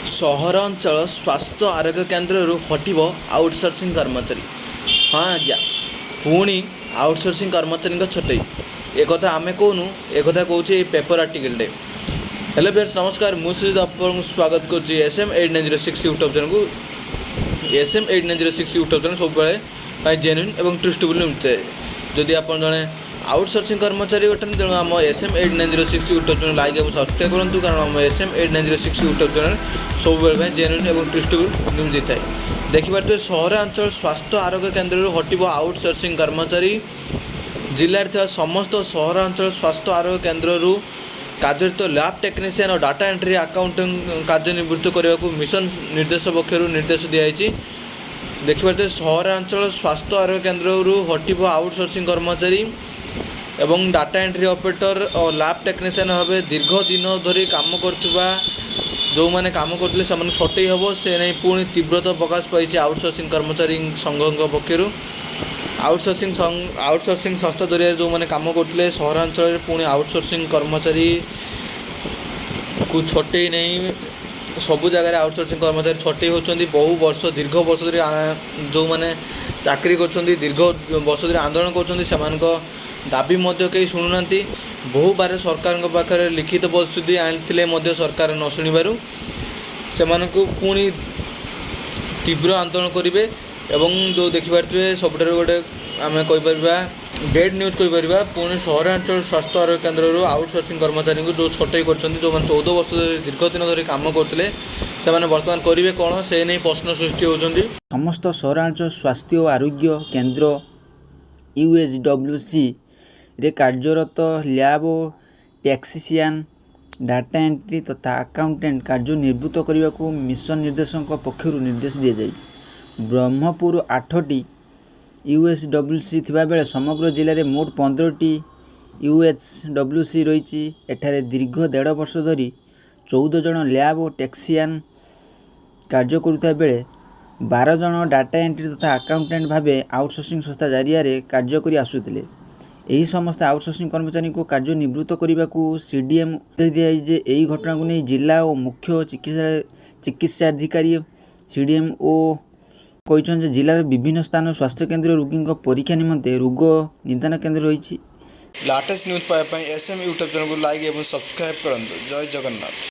ସହରାଞ୍ଚଳ ସ୍ୱାସ୍ଥ୍ୟ ଆରୋଗ୍ୟ କେନ୍ଦ୍ରରୁ ହଟିବ ଆଉଟସୋର୍ସିଂ କର୍ମଚାରୀ। ହଁ ଆଜ୍ଞା, ପୁଣି ଆଉଟସୋର୍ସିଂ କର୍ମଚାରୀଙ୍କ ଛଟେଇ। ଏକଥା ଆମେ କହୁନୁ, ଏକଥା କହୁଛି ଏଇ ପେପର ଆର୍ଟିକଲଟେ। ହେଲୋ ଭିଉୟର୍ସ, ନମସ୍କାର। ମୁଁ ସୁଜିତ ଆପଣଙ୍କୁ ସ୍ୱାଗତ କରୁଛି SM8906 ୟୁଟ୍ୟୁବ୍ ଚ୍ୟାନେଲକୁ। SM8906 ୟୁଟ୍ୟୁବ୍ ଚ୍ୟାନେଲ ସବୁବେଳେ ପାଇଁ ଜେନ୍ୟୁନ୍ ଏବଂ ଟ୍ରୁଷ୍ଟେବୁଲ୍ ମିଳିଥାଏ। ଯଦି ଆପଣ ଜଣେ ଆଉଟସୋର୍ସିଂ କର୍ମଚାରୀ ଅଟନ୍ତି, ତେଣୁ ଆମ SM8906 ୟୁଟ୍ୟୁବ୍ ଚ୍ୟାନେଲ ଲାଇକ୍ ଏବଂ ସବସ୍କ୍ରାଇବ୍ କରନ୍ତୁ, କାରଣ ଆମ SM8906 ୟୁଟ୍ୟୁବ୍ ଚ୍ୟାନେଲ ସବୁବେଳେ ପାଇଁ ଜେନ୍ୟୁନ୍ ଏବଂ ଟ୍ରୁଷ୍ଟେବୁଲ୍ ନ୍ୟୁଜ୍ ଦେଇଥାଏ। ଦେଖିପାରୁଥିବେ, ସହରାଞ୍ଚଳ ସ୍ୱାସ୍ଥ୍ୟ ଆରୋଗ୍ୟ କେନ୍ଦ୍ରରୁ ହଟିବ ଆଉଟସୋର୍ସିଂ କର୍ମଚାରୀ। ଜିଲ୍ଲାରେ ଥିବା ସମସ୍ତ ସହରାଞ୍ଚଳ ସ୍ୱାସ୍ଥ୍ୟ ଆରୋଗ୍ୟ କେନ୍ଦ୍ରରୁ କାର୍ଯ୍ୟରତ ଲ୍ୟାବ୍ ଟେକ୍ନିସିଆନ୍ ଓ ଡାଟା ଏଣ୍ଟ୍ରି ଆକାଉଣ୍ଟାଣ୍ଟ କାର୍ଯ୍ୟ ନିବୃତ୍ତ କରିବାକୁ ମିଶନ ନିର୍ଦ୍ଦେଶ ପକ୍ଷରୁ ନିର୍ଦ୍ଦେଶ ଦିଆଯାଇଛି। ଦେଖିପାରୁଥିବେ, ସହରାଞ୍ଚଳ ସ୍ୱାସ୍ଥ୍ୟ ଆରୋଗ୍ୟ କେନ୍ଦ୍ରରୁ ହଟିବ ଆଉଟସୋର୍ସିଂ କର୍ମଚାରୀ ଏବଂ ଡାଟା ଏଣ୍ଟ୍ରି ଅପରେଟର ଓ ଲ୍ୟାବ୍ ଟେକ୍ନିସିଆନ୍ ଭାବେ ଦୀର୍ଘ ଦିନ ଧରି କାମ କରୁଥିବା ଯେଉଁମାନେ କାମ କରୁଥିଲେ ସେମାନଙ୍କୁ ଛଟେଇ ହେବ। ସେ ନେଇ ପୁଣି ତୀବ୍ରତା ପ୍ରକାଶ ପାଇଛି ଆଉଟସୋର୍ସିଂ କର୍ମଚାରୀ ସଂଘଙ୍କ ପକ୍ଷରୁ। ଆଉଟସୋର୍ସିଂ ସଂସ୍ଥା ଜରିଆରେ ଯେଉଁମାନେ କାମ କରୁଥିଲେ ସହରାଞ୍ଚଳରେ, ପୁଣି ଆଉଟସୋର୍ସିଂ କର୍ମଚାରୀକୁ ଛଟେଇ ନେଇ ସବୁ ଜାଗାରେ ଆଉଟସୋର୍ସିଂ କର୍ମଚାରୀ ଛଟେଇ ହେଉଛନ୍ତି। ବହୁ ବର୍ଷ, ଦୀର୍ଘ ବର୍ଷ ଧରି ଯେଉଁମାନେ ଚାକିରି କରୁଛନ୍ତି, ଦୀର୍ଘ ବର୍ଷ ଧରି ଆନ୍ଦୋଳନ କରୁଛନ୍ତି, ସେମାନଙ୍କ ଦାବି ମଧ୍ୟ କେହି ଶୁଣୁନାହାନ୍ତି। ବହୁବାର ସରକାରଙ୍କ ପାଖରେ ଲିଖିତ ପ୍ରତିଶ୍ରୁତି ଆଣିଥିଲେ ମଧ୍ୟ ସରକାର ନ ଶୁଣିବାରୁ ସେମାନଙ୍କୁ ପୁଣି ତୀବ୍ର ଆନ୍ଦୋଳନ କରିବେ। ଏବଂ ଯେଉଁ ଦେଖିପାରୁଥିବେ, ସବୁଠାରୁ ଗୋଟେ ଆମେ କହିପାରିବା ଡେଡ୍ ନ୍ୟୁଜ୍ କହିପାରିବା, ପୁଣି ସହରାଞ୍ଚଳ ସ୍ୱାସ୍ଥ୍ୟ ଆରୋଗ୍ୟ କେନ୍ଦ୍ରରୁ ଆଉଟସୋର୍ସିଂ କର୍ମଚାରୀଙ୍କୁ ଯେଉଁ ଛଟେଇ କରିଛନ୍ତି, ଯେଉଁମାନେ 14 ବର୍ଷ ଧରି ଦୀର୍ଘ ଦିନ ଧରି କାମ କରୁଥିଲେ, ସେମାନେ ବର୍ତ୍ତମାନ କରିବେ କ'ଣ, ସେ ନେଇ ପ୍ରଶ୍ନ ସୃଷ୍ଟି ହେଉଛନ୍ତି। ସମସ୍ତ ସହରାଞ୍ଚଳ ସ୍ୱାସ୍ଥ୍ୟ ଓ ଆରୋଗ୍ୟ କେନ୍ଦ୍ର UHWCରେ କାର୍ଯ୍ୟରତ ଲ୍ୟାବ୍ ଓ ଟେକ୍ନିସିଆନ୍, ଡାଟା ଏଣ୍ଟ୍ରି ତଥା ଆକାଉଣ୍ଟାଣ୍ଟ କାର୍ଯ୍ୟ ନିବୃତ୍ତ କରିବାକୁ ମିଶନ ନିର୍ଦ୍ଦେଶକଙ୍କ ପକ୍ଷରୁ ନିର୍ଦ୍ଦେଶ ଦିଆଯାଇଛି। ବ୍ରହ୍ମପୁର 8ଟି UHWC ଥିବାବେଳେ ସମଗ୍ର ଜିଲ୍ଲାରେ ମୋଟ 15ଟି UHWC ରହିଛି। ଏଠାରେ ଦୀର୍ଘ 1.5 ବର୍ଷ ଧରି 14 ଜଣ ଲ୍ୟାବ୍ ଓ ଟେକ୍ନିସିଆନ୍ କାର୍ଯ୍ୟ କରୁଥିବା ବେଳେ 12 ଜଣ ଡାଟା ଏଣ୍ଟ୍ରି ତଥା ଆକାଉଣ୍ଟାଣ୍ଟ ଭାବେ ଆଉଟସୋର୍ସିଂ ସଂସ୍ଥା ଜରିଆରେ କାର୍ଯ୍ୟ କରି ଆସୁଥିଲେ। ଏହି ସମସ୍ତ ଆଉଟସୋର୍ସିଂ କର୍ମଚାରୀଙ୍କୁ କାର୍ଯ୍ୟ ନିବୃତ୍ତ କରିବାକୁ CDM ନିର୍ଦ୍ଦେଶ ଦିଆଯାଇଛି ଯେ ଏହି ଘଟଣାକୁ ନେଇ ଜିଲ୍ଲା ଓ ମୁଖ୍ୟ ଚିକିତ୍ସାଧିକାରୀ CDMO କହିଛନ୍ତି ଯେ ଜିଲ୍ଲାର ବିଭିନ୍ନ ସ୍ଥାନ ସ୍ୱାସ୍ଥ୍ୟକେନ୍ଦ୍ର ରୋଗୀଙ୍କ ପରୀକ୍ଷା ନିମନ୍ତେ ରୋଗ ନିଦାନ କେନ୍ଦ୍ର ରହିଛି। ଲାଟେଷ୍ଟ ନ୍ୟୁଜ୍ ପାଇବା ପାଇଁ SM ୟୁଟ୍ୟୁବ୍ ଚ୍ୟାନେଲକୁ ଲାଇକ୍ ଏବଂ ସବସ୍କ୍ରାଇବ୍ କରନ୍ତୁ। ଜୟ ଜଗନ୍ନାଥ।